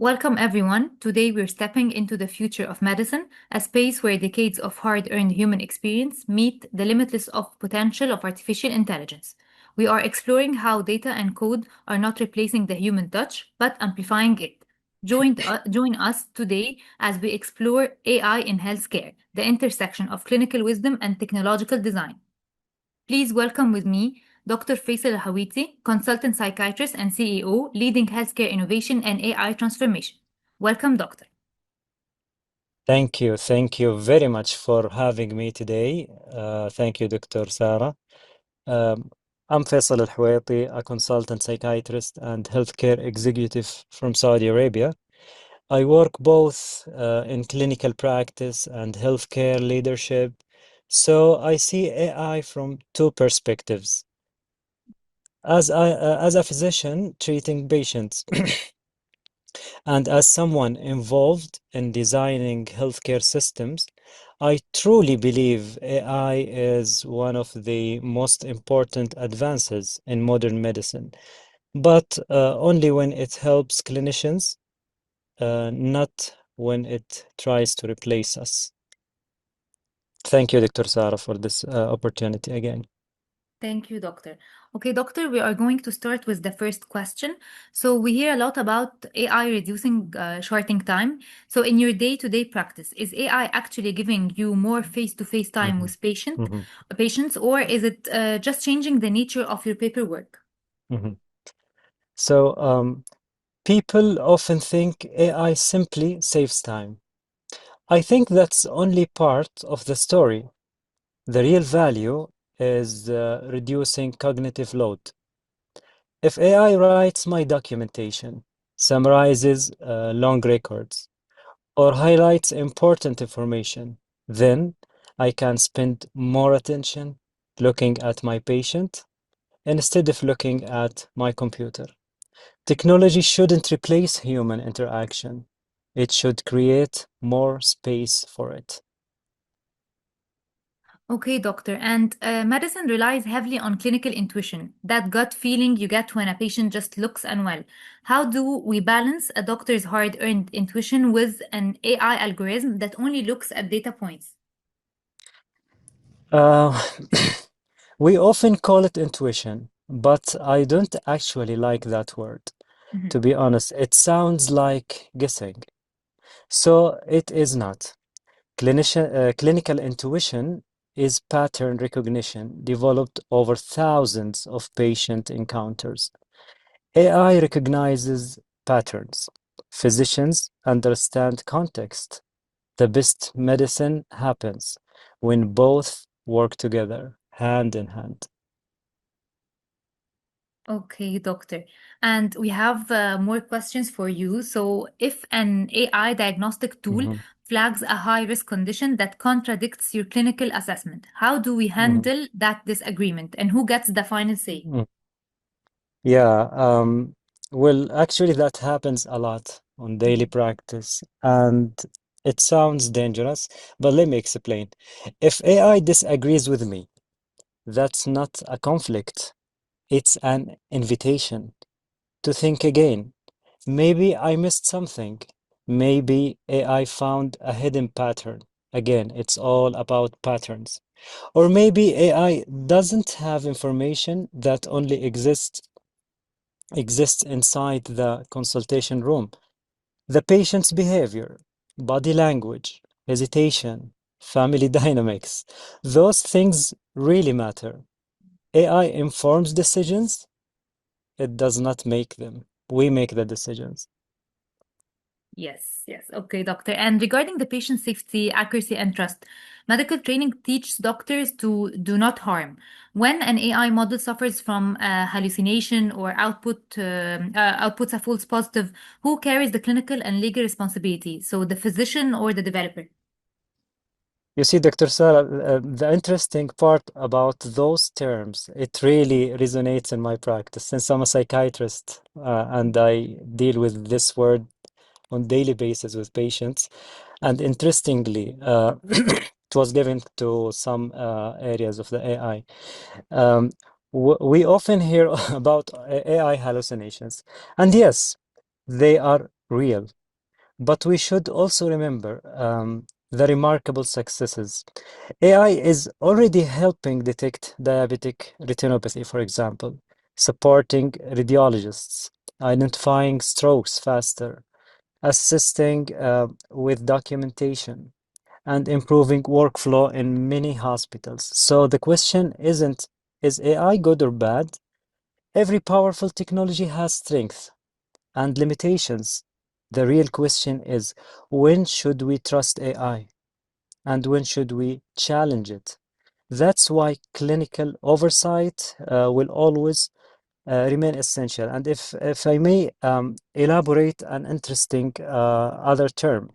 Welcome, everyone. Today, we're stepping into the future of medicine, a space where decades of hard earned human experience meet the limitless of potential of artificial intelligence. We are exploring how data and code are not replacing the human touch, but amplifying it. Join us today as we explore AI in healthcare, the intersection of clinical wisdom and technological design. Please welcome with me Dr. Faisal AlHawiti, consultant psychiatrist and CEO, leading healthcare innovation and AI transformation. Welcome, Doctor. Thank you. Thank you very much for having me today. Thank you, Dr. Sarah. Um, I'm Faisal AlHawiti, a consultant psychiatrist and healthcare executive from Saudi Arabia. I work both in clinical practice and healthcare leadership. So I see AI from two perspectives. As a physician treating patients, and as someone involved in designing healthcare systems, I truly believe AI is one of the most important advances in modern medicine, but only when it helps clinicians, not when it tries to replace us. Thank you, Dr. Sarah, for this opportunity again. Thank you, Doctor. Okay, Doctor, we are going to start with the first question. So, we hear a lot about AI reducing shortening time. So, in your day-to-day practice, is AI actually giving you more face-to-face time Mhm, with mhm, patients, or is it just changing the nature of your paperwork? mhm. So, people often think AI simply saves time. I think that's only part of the story. The real value is reducing cognitive load. If AI writes my documentation, summarizes long records, or highlights important information, then I can spend more attention looking at my patient instead of looking at my computer. Technology shouldn't replace human interaction. It should create more space for it. Okay, doctor. And medicine relies heavily on clinical intuition, that gut feeling you get when a patient just looks unwell. How do we balance a doctor's hard earned intuition with an AI algorithm that only looks at data points? Uh, we often call it intuition, but I don't actually like that word. To Mhm. be honest, it sounds like guessing. So it is not. Clinical intuition is pattern recognition developed over thousands of patient encounters. AI recognizes patterns. Physicians understand context. The best medicine happens when both work together, hand in hand. Okay, doctor. And we have more questions for you. So, if an AI diagnostic tool Mhm, flags a high risk condition that contradicts your clinical assessment, how do we mhm, handle that disagreement and who gets the final say? mhm. Yeah, well, actually, that happens a lot on daily practice, and it sounds dangerous, but let me explain. If AI disagrees with me, that's not a conflict, it's an invitation to think again. Maybe I missed something. Maybe AI found a hidden pattern. Again, it's all about patterns. Or maybe AI doesn't have information that only exists inside the consultation room. The patient's behavior, body language, hesitation, family dynamics, those things really matter. AI informs decisions, it does not make them. We make the decisions. Yes, yes. Okay, doctor. And regarding the patient safety, accuracy, and trust, medical training teaches doctors to do not harm. When an AI model suffers from hallucination or outputs a false positive, who carries the clinical and legal responsibility? So the physician or the developer? You see, Dr. Sarah, the interesting part about those terms, it really resonates in my practice since I'm a psychiatrist and I deal with this word on daily basis with patients. And interestingly, it was given to some areas of the AI. Um, we often hear about AI hallucinations. And yes, they are real. But we should also remember the remarkable successes. AI is already helping detect diabetic retinopathy, for example, supporting radiologists, identifying strokes faster, assisting with documentation, and improving workflow in many hospitals. So the question isn't, is AI good or bad? Every powerful technology has strengths and limitations. The real question is, when should we trust AI and when should we challenge it? That's why clinical oversight will always remain essential. And if I may elaborate an interesting other term.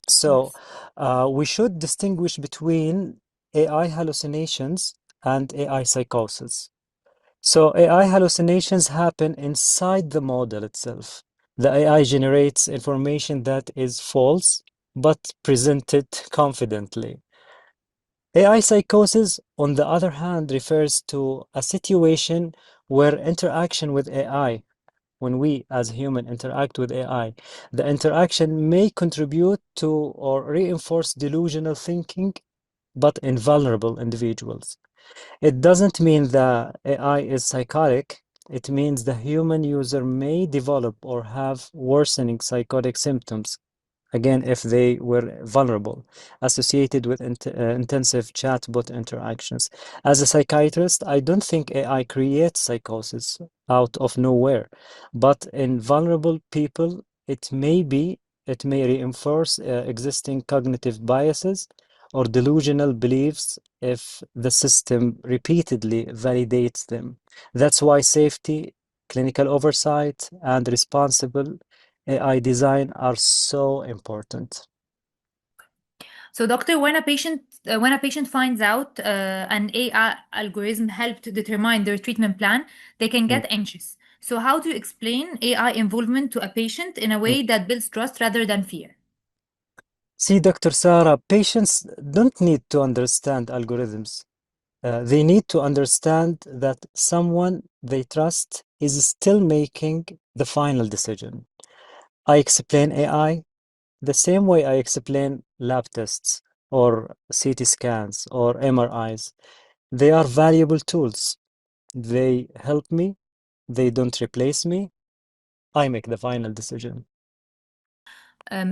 So Yes. we should distinguish between AI hallucinations and AI psychosis. So AI hallucinations happen inside the model itself. The AI generates information that is false, but presented confidently. AI psychosis, on the other hand, refers to a situation where interaction with AI, when we as human interact with AI, the interaction may contribute to or reinforce delusional thinking, but in vulnerable individuals. It doesn't mean the AI is psychotic. It means the human user may develop or have worsening psychotic symptoms, again, if they were vulnerable, associated with intensive chatbot interactions. As a psychiatrist, I don't think AI creates psychosis out of nowhere, but in vulnerable people, it may reinforce existing cognitive biases or delusional beliefs if the system repeatedly validates them. That's why safety, clinical oversight, and responsible AI design are so important. So, doctor, when a patient finds out an AI algorithm helped determine their treatment plan, they can Mm, get anxious. So, how do you explain AI involvement to a patient in a mm. way that builds trust rather than fear? See, Dr. Sarah, patients don't need to understand algorithms. They need to understand that someone they trust is still making the final decision. I explain AI the same way I explain lab tests or CT scans or MRIs. They are valuable tools. They help me, they don't replace me. I make the final decision.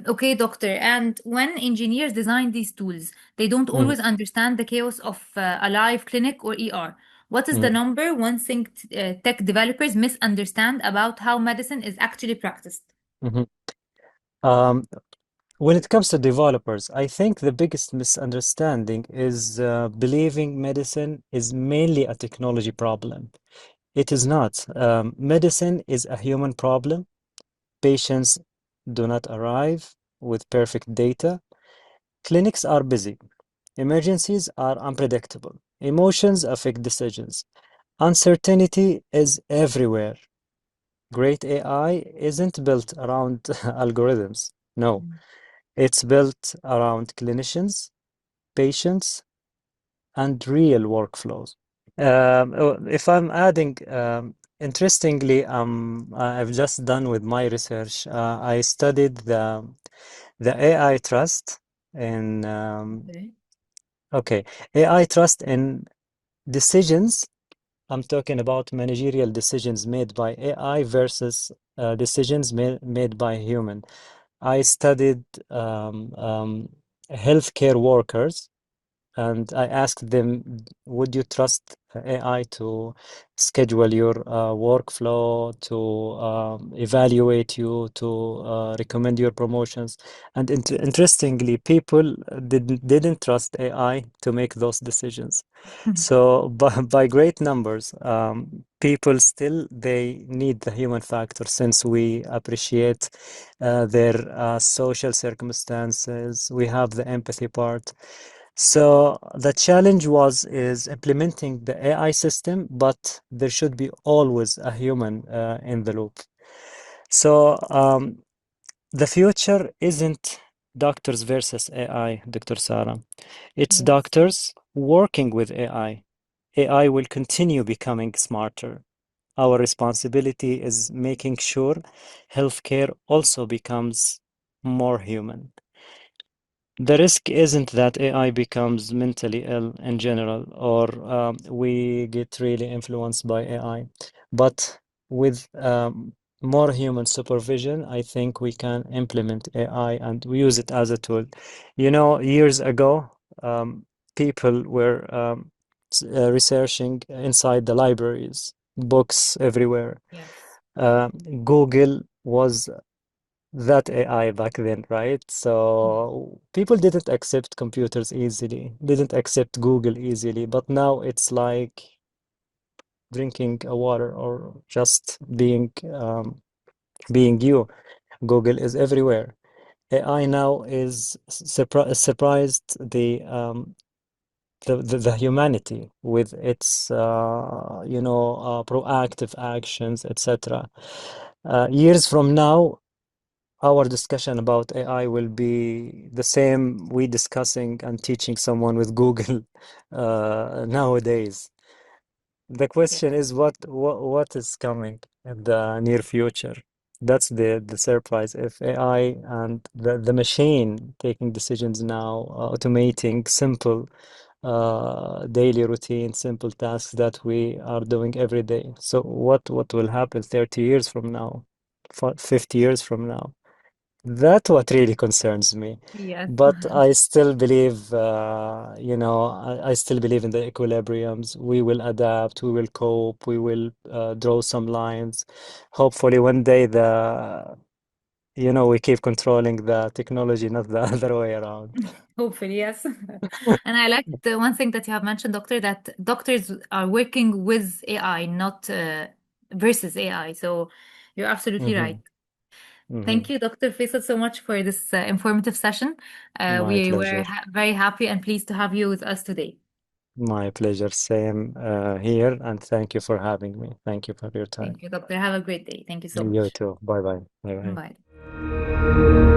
Okay, doctor. And when engineers design these tools, they don't Mm, always understand the chaos of a live clinic or ER. What is the mm, number one thing tech developers misunderstand about how medicine is actually practiced? mhm. Um, when it comes to developers, I think the biggest misunderstanding is believing medicine is mainly a technology problem. It is not. Medicine is a human problem. Patients do not arrive with perfect data. Clinics are busy. Emergencies are unpredictable. Emotions affect decisions. Uncertainty is everywhere. Great AI isn't built around algorithms. No, it's built around clinicians, patients, and real workflows. If I'm adding, interestingly, I've just done with my research. I studied the AI trust in Okay. okay, AI trust in decisions. I'm talking about managerial decisions made by AI versus decisions made by human. I studied healthcare workers and I asked them, would you trust AI to schedule your workflow, to evaluate you, to recommend your promotions? And interestingly, people didn't trust AI to make those decisions. So by great numbers, people still they need the human factor since we appreciate their social circumstances. We have the empathy part. So the challenge is implementing the AI system, but there should be always a human in the loop. So the future isn't doctors versus AI, Dr. Sarah. It's Yes. doctors working with AI. AI will continue becoming smarter. Our responsibility is making sure healthcare also becomes more human. The risk isn't that AI becomes mentally ill in general, or we get really influenced by AI, but with more human supervision, I think we can implement AI and we use it as a tool. You know, years ago, people were researching inside the libraries, books everywhere. Yes. Uh, Google was that AI back then, right? Yes. So people didn't accept computers easily, didn't accept Google easily, but now it's like drinking a water or just being you. Google is everywhere. AI now is surprised the humanity with its proactive actions, etc. Years from now, our discussion about AI will be the same we discussing and teaching someone with Google nowadays. The Yes. question is what is coming in the near future? That's the surprise. If AI and the machine taking decisions now, automating simple daily routine, simple tasks that we are doing every day. So what will happen 30 years from now, 50 years from now? That's what really concerns me. Yes. But I still believe, I still believe in the equilibriums. We will adapt, we will cope, we will draw some lines. Hopefully, one day we keep controlling the technology, not the other way around. Hopefully, yes. And I like the one thing that you have mentioned, doctor, that doctors are working with AI, not versus AI. So you're absolutely Hmm. right. Hmm. Thank you, Dr. Faisal, so much for this informative session. My We were pleasure. very happy and pleased to have you with us today. My pleasure. Same here, and thank you for having me. Thank you for your time. Thank you, doctor. Have a great day. Thank you so You much. too. Bye bye. Bye bye. Bye.